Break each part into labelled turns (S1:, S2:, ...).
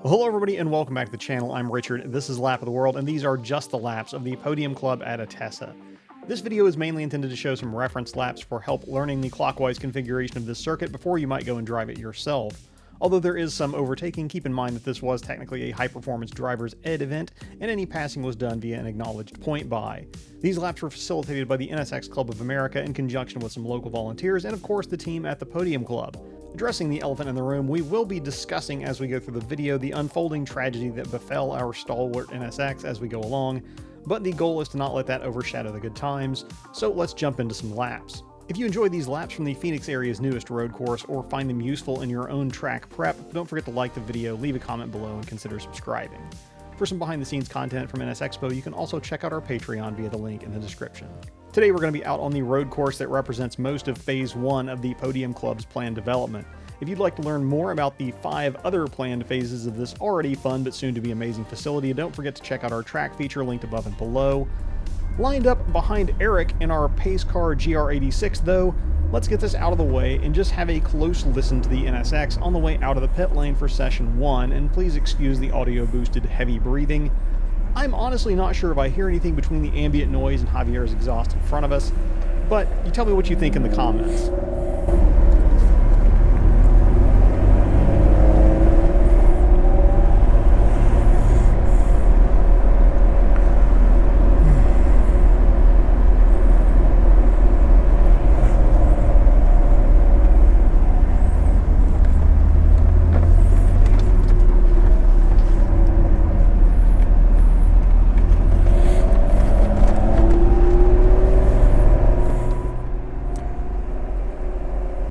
S1: Well, hello everybody and welcome back to the channel. I'm Richard, this is Lap of the World, and these are just the laps of the Podium Club at Attesa. This video is mainly intended to show some reference laps for help learning the clockwise configuration of this circuit before you might go and drive it yourself. Although there is some overtaking, keep in mind that this was technically a high-performance driver's ed event, and any passing was done via an acknowledged point buy. These laps were facilitated by the NSX Club of America in conjunction with some local volunteers and of course the team at the Podium Club. Addressing the elephant in the room, we will be discussing as we go through the video the unfolding tragedy that befell our stalwart NSX as we go along, but the goal is to not let that overshadow the good times, so let's jump into some laps. If you enjoy these laps from the Phoenix area's newest road course or find them useful in your own track prep, don't forget to like the video, leave a comment below, and consider subscribing. For some behind-the-scenes content from NS Expo, you can also check out our Patreon via the link in the description. Today we're going to be out on the road course that represents most of Phase 1 of the Podium Club's planned development. If you'd like to learn more about the 5 other planned phases of this already fun but soon-to-be amazing facility, don't forget to check out our track feature linked above and below. Lined up behind Eric in our pace car GR86 though, let's get this out of the way and just have a close listen to the NSX on the way out of the pit lane for Session 1, and please excuse the audio-boosted heavy breathing. I'm honestly not sure if I hear anything between the ambient noise and Javier's exhaust in front of us, but you tell me what you think in the comments.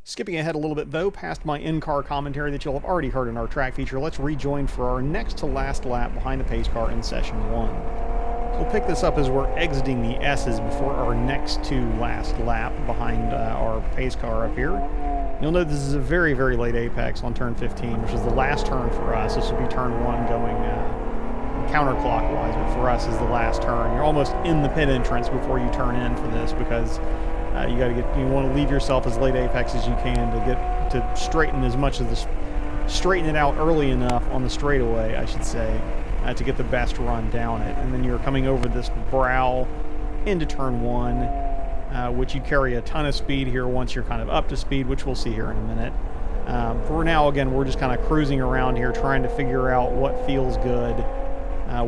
S1: Skipping ahead a little bit though, past my in-car commentary that you'll have already heard in our track feature, let's rejoin for our next to last lap behind the pace car in Session 1. We'll pick this up as we're exiting the S's before our next to last lap behind our pace car up here. You'll note this is a very, very late apex on turn 15, which is the last turn for us. This will be turn 1 going counterclockwise, but for us is the last turn. You're almost in the pit entrance before you turn in for this because you want to leave yourself as late apex as you can to straighten as much of this, straighten it out early enough on the straightaway, I should say, to get the best run down it. And then you're coming over this brow into turn 1, which you carry a ton of speed here once you're kind of up to speed, which we'll see here in a minute. For now, again, we're just kind of cruising around here trying to figure out what feels good,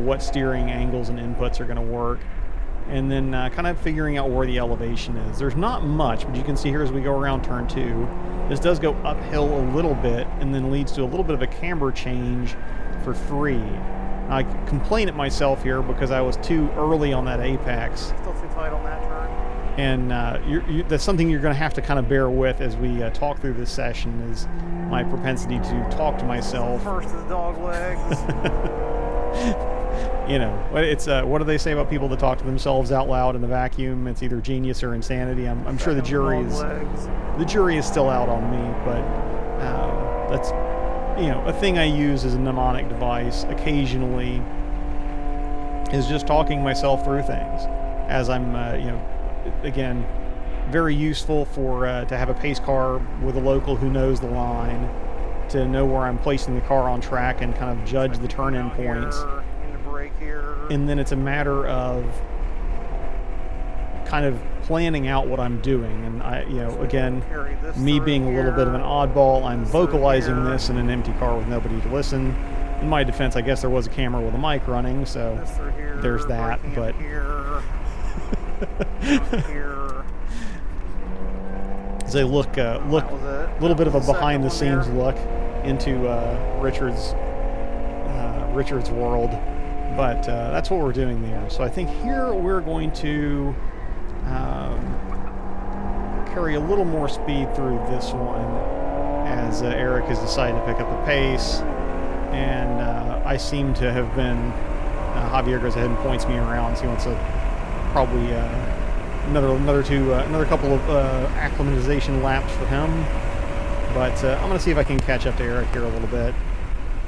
S1: what steering angles and inputs are going to work, and then kind of figuring out where the elevation is. There's not much, but you can see here as we go around turn 2, this does go uphill a little bit and then leads to a little bit of a camber change for free. I complain at myself here because I was too early on that apex.
S2: Still too tight on that turn.
S1: And that's something you're going to have to kind of bear with as we talk through this session, is my propensity to talk to myself.
S2: First is dog legs.
S1: You know, it's what do they say about people that talk to themselves out loud in the vacuum? It's either genius or insanity. I'm sure the jury is still out on me, but that's, you know, a thing I use as a mnemonic device occasionally is just talking myself through things as I'm, you know, again, very useful for to have a pace car with a local who knows the line, to know where I'm placing the car on track and kind of judge the turn-in points. And then it's a matter of kind of planning out what I'm doing. And I, you know, again, me being a little bit of an oddball, I'm vocalizing this in an empty car with nobody to listen. In my defense, I guess there was a camera with a mic running, so there's that. But as I look a little bit of a behind-the-scenes look into Richard's world. But that's what we're doing there. So I think here we're going to carry a little more speed through this one as Eric has decided to pick up the pace. And I seem to have been, Javier goes ahead and points me around, so he wants probably another couple of acclimatization laps for him. But I'm going to see if I can catch up to Eric here a little bit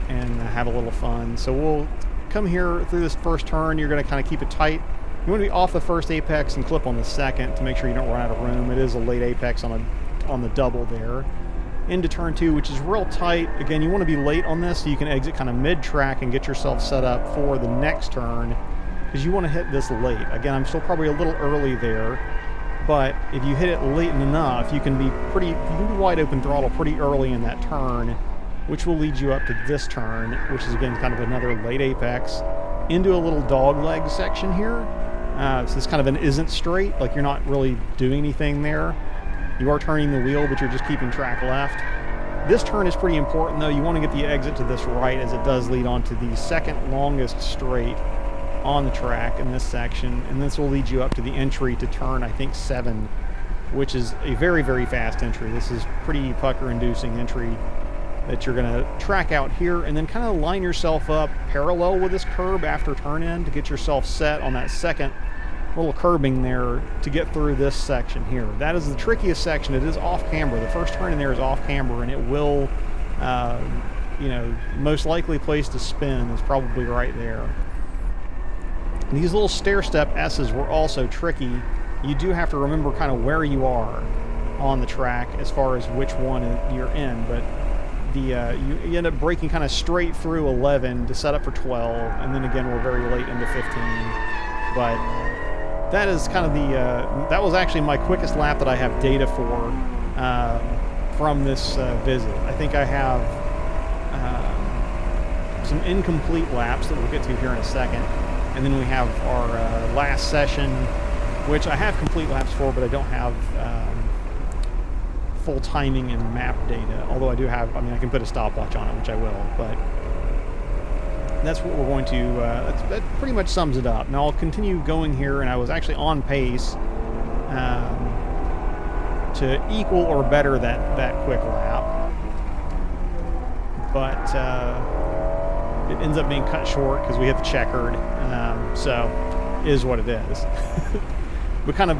S1: and have a little fun. So we'll come here through this first turn. You're going to kind of keep it tight. You want to be off the first apex and clip on the second to make sure you don't run out of room. It is a late apex on the double there. into turn 2, which is real tight. Again, you want to be late on this so you can exit kind of mid-track and get yourself set up for the next turn, because you want to hit this late. Again, I'm still probably a little early there, but if you hit it late enough, you can be wide open throttle pretty early in that turn, which will lead you up to this turn, which is again kind of another late apex, into a little dog leg section here. So this kind of an isn't straight, like you're not really doing anything there. You are turning the wheel, but you're just keeping track left. This turn is pretty important, though. You want to get the exit to this right, as it does lead onto the second longest straight on the track in this section, and this will lead you up to the entry to turn, I think, 7, which is a very, very fast entry. This is pretty pucker-inducing entry that you're going to track out here, and then kind of line yourself up parallel with this curb after turn-in to get yourself set on that second little curbing there to get through this section here. That is the trickiest section. It is off-camber. The first turn in there is off-camber, and it will, you know, most likely place to spin is probably right there. These little stair-step S's were also tricky. You do have to remember kind of where you are on the track as far as which one you're in, but you end up breaking kind of straight through 11 to set up for 12, and then again we're very late into 15. But that is kind of that was actually my quickest lap that I have data for from this visit. I think I have some incomplete laps that we'll get to here in a second. And then we have our last session, which I have complete laps for, but I don't have full timing and map data. Although I do have, I mean, I can put a stopwatch on it, which I will, but that's what we're going to, that pretty much sums it up. Now I'll continue going here, and I was actually on pace to equal or better that quick lap. But it ends up being cut short because we hit the checkered, so is what it is. But kind of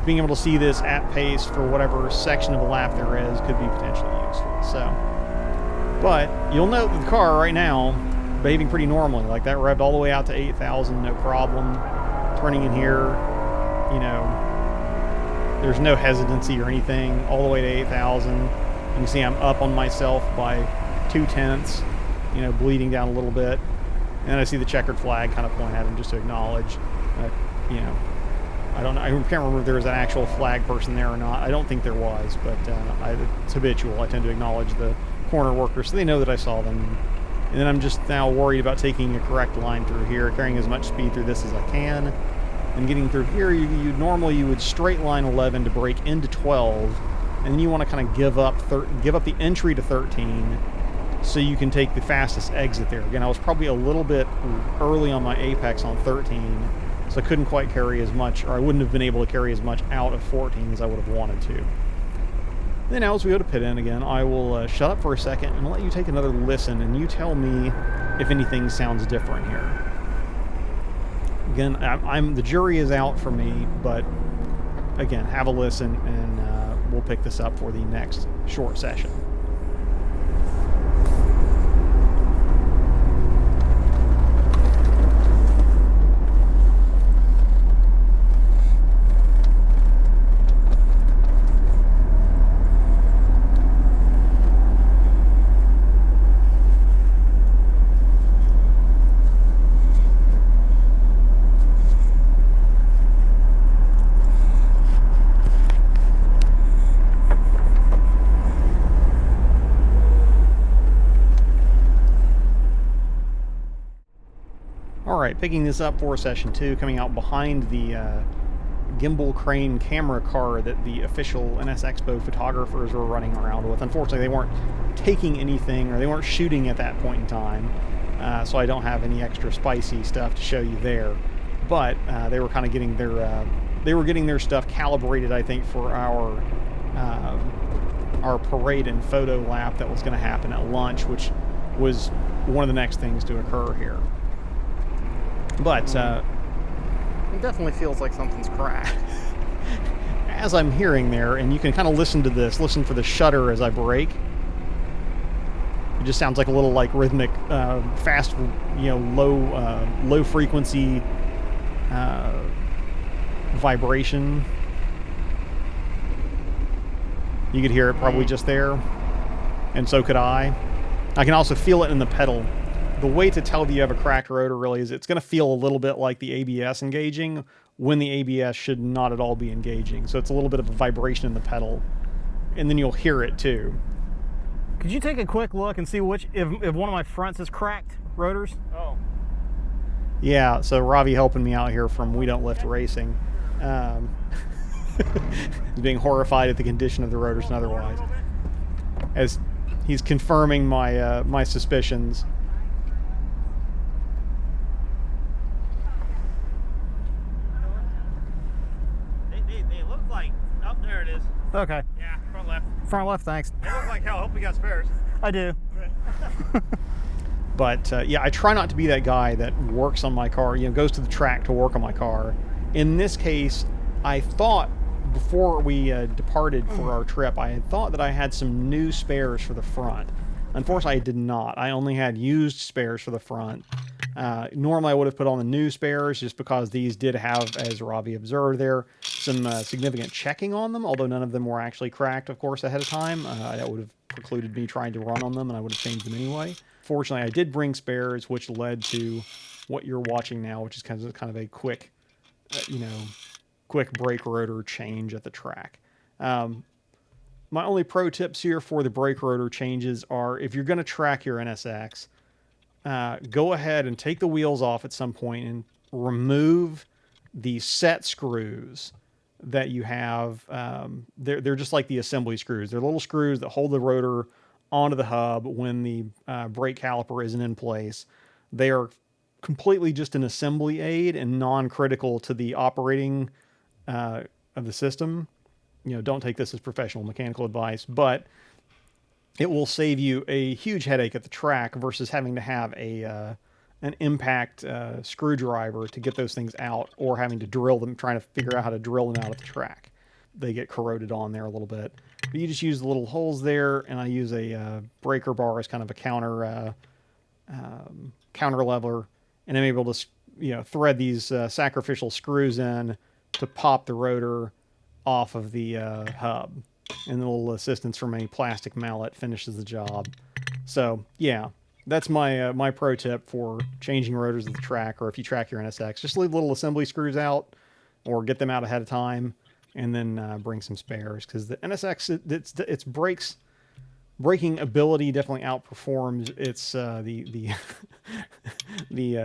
S1: being able to see this at pace for whatever section of a lap there is could be potentially useful. So, but you'll note that the car right now behaving pretty normally. Like that revved all the way out to 8,000, no problem. Turning in here, you know, there's no hesitancy or anything. All the way to 8,000. You can see I'm up on myself by 0.2, you know, bleeding down a little bit. And I see the checkered flag kind of point at him just to acknowledge. You know, I can't remember if there was an actual flag person there or not. I don't think there was, but it's habitual. I tend to acknowledge the corner workers so they know that I saw them. And then I'm just now worried about taking a correct line through here, carrying as much speed through this as I can. And getting through here, normally you would straight line 11 to break into 12, and then you want to kind of give up the entry to 13 so you can take the fastest exit there. Again, I was probably a little bit early on my apex on 13, so I couldn't quite carry as much, or I wouldn't have been able to carry as much out of 14 as I would have wanted to. Then now as we go to pit in again, I will shut up for a second and let you take another listen, and you tell me if anything sounds different here. Again, the jury is out for me, but again, have a listen, and we'll pick this up for the next short session. Alright, picking this up for session 2, coming out behind the gimbal crane camera car that the official NS Expo photographers were running around with. Unfortunately, they weren't taking anything, or they weren't shooting at that point in time, so I don't have any extra spicy stuff to show you there. But they were kind of getting their stuff calibrated, I think, for our parade and photo lap that was going to happen at lunch, which was one of the next things to occur here. But
S2: it definitely feels like something's cracked.
S1: As I'm hearing there, and you can kind of listen to this, listen for the shudder as I brake. It just sounds like a little like rhythmic, fast, you know, low frequency vibration. You could hear it probably just there, and so could I. I can also feel it in the pedal. The way to tell if you have a cracked rotor really is it's going to feel a little bit like the ABS engaging when the ABS should not at all be engaging. So it's a little bit of a vibration in the pedal, and then you'll hear it too.
S2: Could you take a quick look and see if one of my fronts is cracked rotors? Oh.
S1: Yeah, so Ravi helping me out here from We Don't Lift Racing. He's being horrified at the condition of the rotors and otherwise, as he's confirming my my suspicions.
S3: They look like, oh, there it is.
S2: Okay.
S3: Yeah, front left.
S2: Front left, thanks.
S3: They look like hell. I hope we got spares.
S2: I do.
S1: But yeah, I try not to be that guy that works on my car, goes to the track to work on my car. In this case, I thought before we departed for our trip, I had thought that I had some new spares for the front. Unfortunately, I did not. I only had used spares for the front. Normally, I would have put on the new spares just because these did have, as Ravi observed there, some significant checking on them, although none of them were actually cracked, of course, ahead of time. That would have precluded me trying to run on them, and I would have changed them anyway. Fortunately, I did bring spares, which led to what you're watching now, which is kind of a quick, quick brake rotor change at the track. My only pro tips here for the brake rotor changes are, if you're going to track your NSX, go ahead and take the wheels off at some point and remove the set screws that you have. They're just like the assembly screws. They're little screws that hold the rotor onto the hub when the brake caliper isn't in place. They are completely just an assembly aid and non-critical to the operating of the system. Don't take this as professional mechanical advice, but it will save you a huge headache at the track versus having to have an impact screwdriver to get those things out, or having to drill them, trying to figure out how to drill them out at the track. They get corroded on there a little bit. But you just use the little holes there, and I use a breaker bar as kind of a counter lever, and I'm able to thread these sacrificial screws in to pop the rotor off of the hub, and the little assistance from a plastic mallet finishes the job. So yeah, that's my my pro tip for changing rotors at the track, or if you track your NSX, just leave little assembly screws out, or get them out ahead of time, and then bring some spares, because the NSX, its braking ability definitely outperforms its the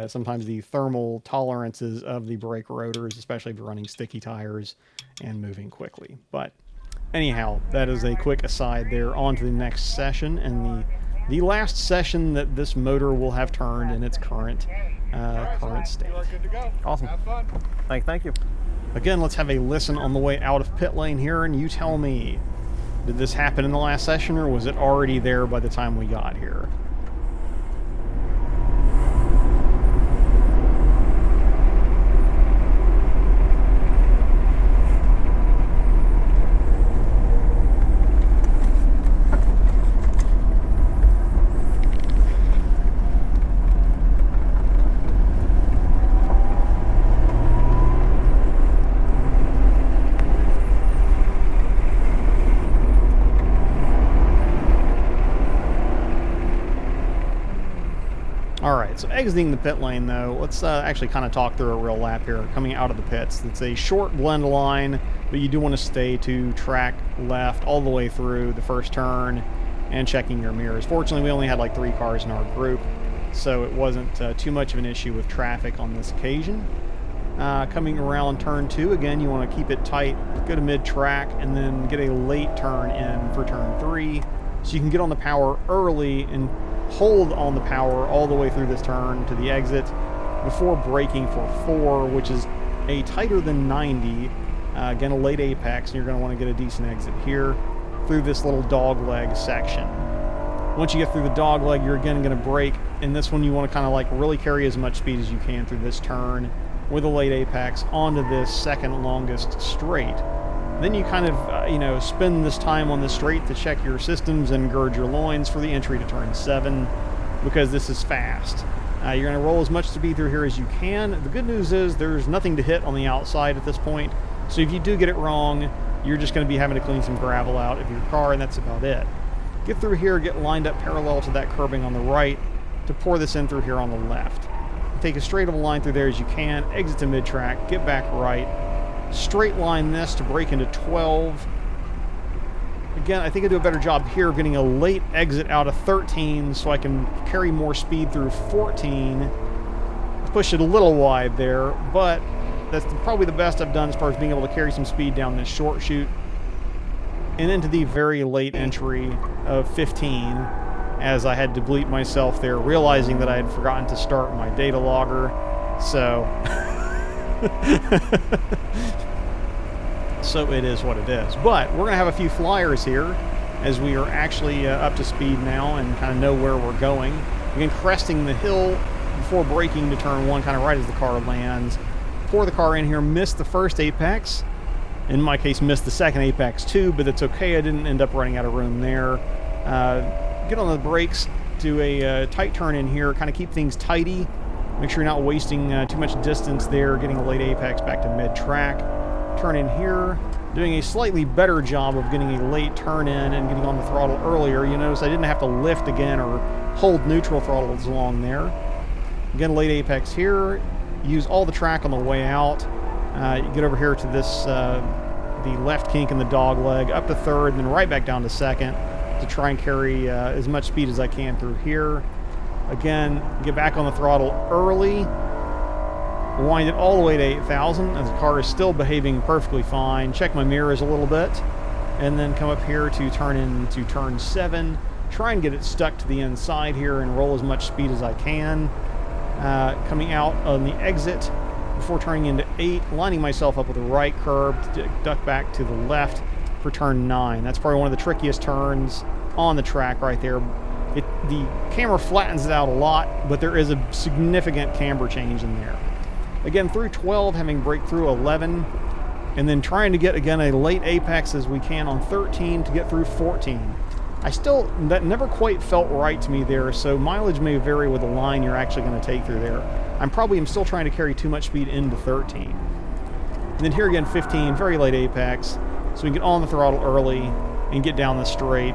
S1: sometimes the thermal tolerances of the brake rotors, especially if you're running sticky tires and moving quickly. But anyhow, that is a quick aside there. On to the next session, and the last session that this motor will have turned in its current state.
S2: Awesome.
S3: Have fun.
S2: Thank you.
S1: Again, let's have a listen on the way out of pit lane here, and you tell me, did this happen in the last session, or was it already there by the time we got here? Alright, so exiting the pit lane though, let's actually kind of talk through a real lap here, coming out of the pits. It's a short blend line, but you do want to stay to track left all the way through the first turn and checking your mirrors. Fortunately, we only had like 3 cars in our group, so it wasn't too much of an issue with traffic on this occasion. Coming around turn 2, again, you want to keep it tight, go to mid-track, and then get a late turn in for turn 3, so you can get on the power early and hold on the power all the way through this turn to the exit before braking for 4, which is a tighter than 90. Again, a late apex, and you're going to want to get a decent exit here through this little dogleg section. Once you get through the dogleg, you're again going to brake. In this one, you want to kind of like really carry as much speed as you can through this turn with a late apex onto this second longest straight. Then you kind of, spend this time on the straight to check your systems and gird your loins for the entry to turn 7, because this is fast. You're going to roll as much speed through here as you can. The good news is there's nothing to hit on the outside at this point, so if you do get it wrong, you're just going to be having to clean some gravel out of your car, and that's about it. Get through here, get lined up parallel to that curbing on the right to pour this in through here on the left. Take as straight of a line through there as you can, exit to mid-track, get back right, straight line this to break into 12. Again, I think I do a better job here of getting a late exit out of 13 so I can carry more speed through 14. Push it a little wide there, but that's probably the best I've done as far as being able to carry some speed down this short chute and into the very late entry of 15 as I had to bleep myself there, realizing that I had forgotten to start my data logger. So so it is what it is. But we're going to have a few flyers here as we are actually up to speed now and kind of know where we're going. Again, cresting the hill before braking to turn 1, kind of right as the car lands. Pour the car in here, miss the first apex. In my case, missed the second apex too, but it's okay. I didn't end up running out of room there. Get on the brakes, do a tight turn in here, kind of keep things tidy. Make sure you're not wasting too much distance there, getting a late apex back to mid-track. Turn in here, doing a slightly better job of getting a late turn in and getting on the throttle earlier. You notice I didn't have to lift again or hold neutral throttle as long there. Again, late apex here. Use all the track on the way out. You get over here to this, the left kink in the dog leg, up to third, and then right back down to second to try and carry as much speed as I can through here. Again, get back on the throttle early. Wind it all the way to 8,000 as the car is still behaving perfectly fine. Check my mirrors a little bit. And then come up here to turn into turn 7. Try and get it stuck to the inside here and roll as much speed as I can. Coming out on the exit before turning into 8, lining myself up with the right curb to duck back to the left for turn 9. That's probably one of the trickiest turns on the track right there. The camera flattens it out a lot, but there is a significant camber change in there. Again, through 12, having break through 11, and then trying to get, again, a late apex as we can on 13 to get through 14. That never quite felt right to me there, so mileage may vary with the line you're actually going to take through there. I'm still trying to carry too much speed into 13. And then here again, 15, very late apex, so we can get on the throttle early and get down the straight,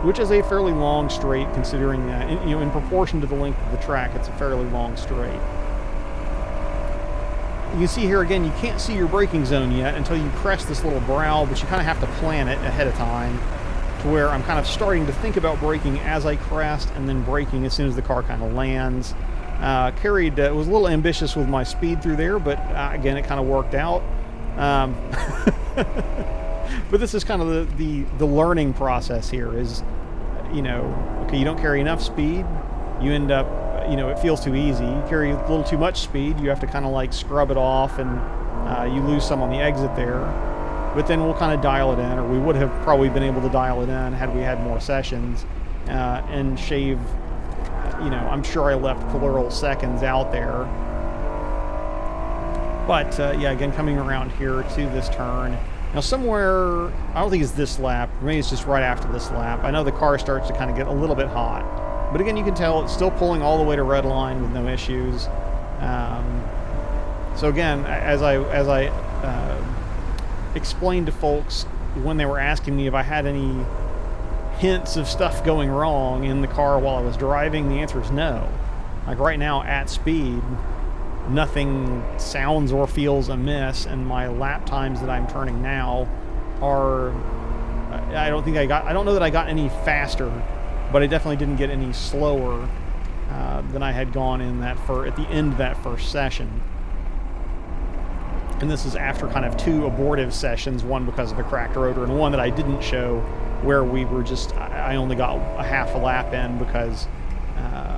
S1: which is a fairly long straight considering, in proportion to the length of the track, it's a fairly long straight. You can see here again, you can't see your braking zone yet until you crest this little brow, but you kind of have to plan it ahead of time to where I'm kind of starting to think about braking as I crest and then braking as soon as the car kind of lands. Was a little ambitious with my speed through there, but again, it kind of worked out. But this is kind of the learning process here is, okay, you don't carry enough speed, you end up, it feels too easy. You carry a little too much speed, you have to kind of like scrub it off, and you lose some on the exit there. But then we'll kind of dial it in, or we would have probably been able to dial it in had we had more sessions, and shave, I'm sure I left plural seconds out there. But, yeah, again, coming around here to this turn. Now somewhere, I don't think it's this lap, maybe it's just right after this lap. I know the car starts to kind of get a little bit hot. But again, you can tell it's still pulling all the way to red line with no issues. So again, as I explained to folks when they were asking me if I had any hints of stuff going wrong in the car while I was driving, the answer is no. Like right now at speed, nothing sounds or feels amiss, and my lap times that I'm turning now are, I don't know that I got any faster, but I definitely didn't get any slower than I had gone at the end of that first session. And this is after kind of 2 abortive sessions, one because of a cracked rotor and one that I didn't show where we were I only got a half a lap in because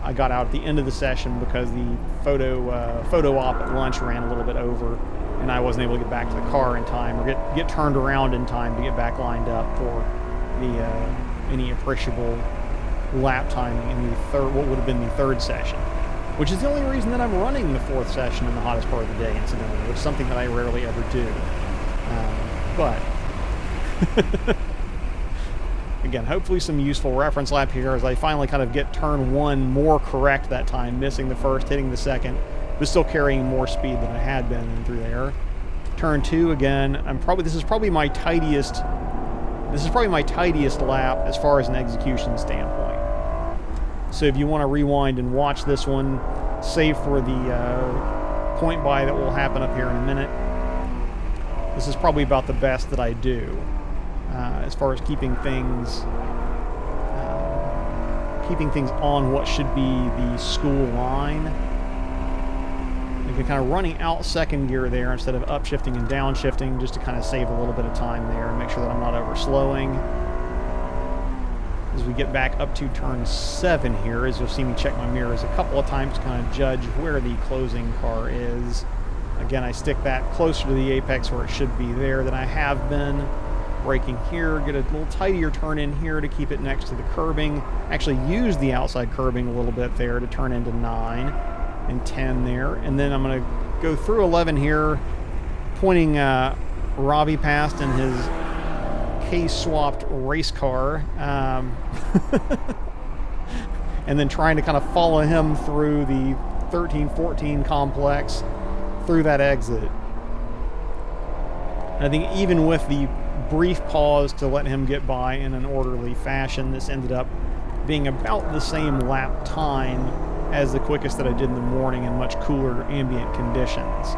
S1: I got out at the end of the session because the photo op at lunch ran a little bit over and I wasn't able to get back to the car in time or get turned around in time to get back lined up for any appreciable lap timing in what would have been the 3rd session, which is the only reason that I'm running the 4th session in the hottest part of the day, incidentally, which is something that I rarely ever do. But again, hopefully some useful reference lap here as I finally kind of get turn 1 more correct that time, missing the first, hitting the second, but still carrying more speed than I had been through there. Turn 2 again. This is probably my tidiest lap as far as an execution standpoint. So if you want to rewind and watch this one, save for the point by that will happen up here in a minute. This is probably about the best that I do as far as keeping things on what should be the school line. You're kind of running out second gear there instead of upshifting and downshifting, just to kind of save a little bit of time there and make sure that I'm not overslowing. As we get back up to turn 7 here, as you'll see me check my mirrors a couple of times to kind of judge where the closing car is. Again, I stick that closer to the apex where it should be there than I have been. Braking here, get a little tidier turn in here to keep it next to the curbing. Actually use the outside curbing a little bit there to turn into 9 and 10 there. And then I'm going to go through 11 here, pointing Ravi past in his case-swapped race car. And then trying to kind of follow him through the 13-14 complex through that exit. And I think even with the brief pause to let him get by in an orderly fashion, this ended up being about the same lap time as the quickest that I did in the morning in much cooler ambient conditions.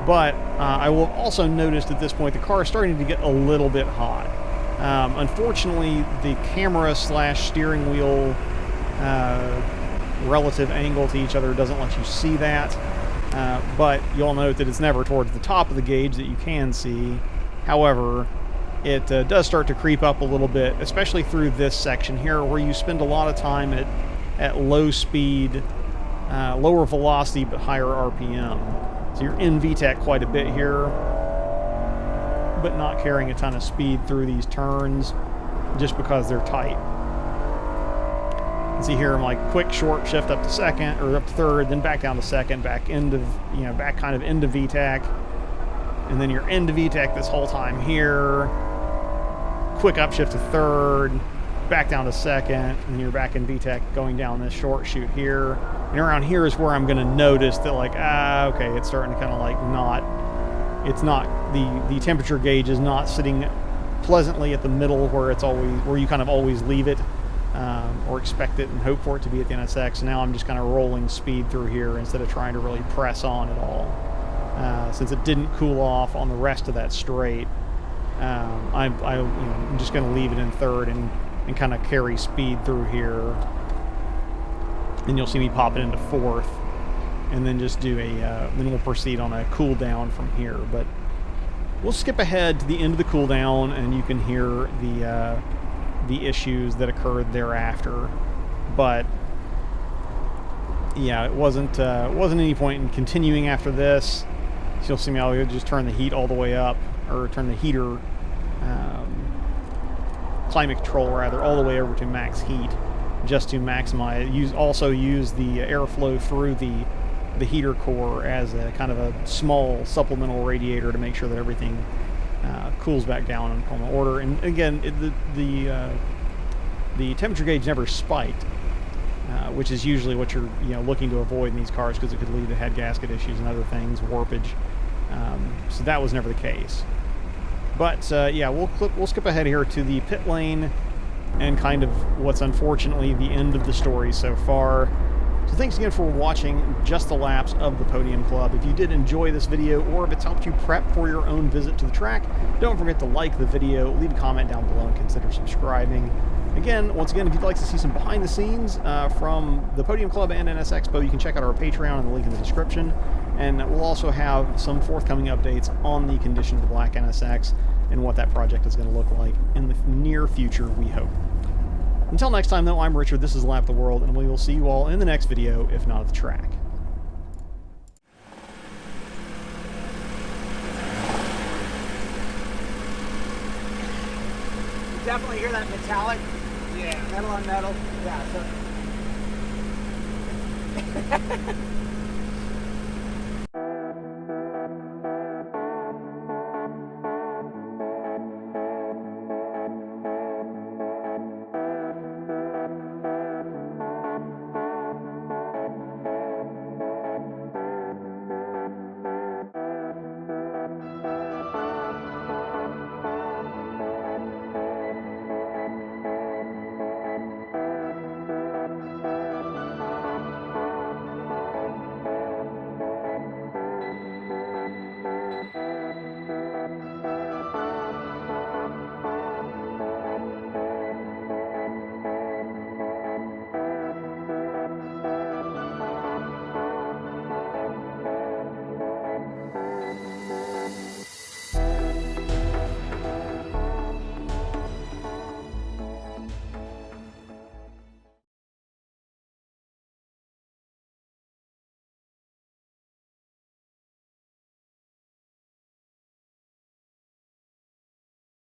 S1: But I will have also noticed at this point the car is starting to get a little bit hot. Unfortunately, the camera / steering wheel relative angle to each other doesn't let you see that. But you'll note that it's never towards the top of the gauge that you can see. However, it does start to creep up a little bit, especially through this section here where you spend a lot of time at low speed, lower velocity, but higher RPM. So you're in VTEC quite a bit here, but not carrying a ton of speed through these turns just because they're tight. See here, I'm like quick short shift up to second or up to third, then back down to second, back into, back kind of into VTEC, and then you're into VTEC this whole time here. Quick upshift to third, back down to second, and then you're back in VTEC going down this short shoot here. And around here is where I'm going to notice that okay, it's starting to kind of like the temperature gauge is not sitting pleasantly at the middle where you kind of always leave it. Or expect it and hope for it to be at the NSX. Now I'm just kind of rolling speed through here instead of trying to really press on at all. Since it didn't cool off on the rest of that straight, I'm just going to leave it in third and kind of carry speed through here. And you'll see me pop it into fourth, and then just do then we'll proceed on a cool down from here. But we'll skip ahead to the end of the cool down, and you can hear the issues that occurred thereafter. But yeah, it wasn't any point in continuing after this. So you'll see me, I'll just turn the heat all the way up, or turn the heater climate control rather all the way over to max heat, just to maximize. Also use the airflow through the heater core as a kind of a small supplemental radiator to make sure that everything cools back down in normal order. And again, the temperature gauge never spiked, which is usually what you're looking to avoid in these cars, because it could lead to head gasket issues and other things, warpage. So that was never the case. But yeah, we'll skip ahead here to the pit lane and kind of what's unfortunately the end of the story so far. So thanks again for watching just the laps of the Podium Club. If you did enjoy this video, or if it's helped you prep for your own visit to the track, don't forget to like the video, leave a comment down below, and consider subscribing. Once again, if you'd like to see some behind the scenes from the Podium Club and NS Expo, you can check out our Patreon and the link in the description. And we'll also have some forthcoming updates on the condition of the black NSX and what that project is going to look like in the near future, we hope. Until next time, though, I'm Richard, this is Lap the World, and we will see you all in the next video, if not at the track.
S4: You definitely hear that metallic? Yeah. Metal on metal? Yeah, so...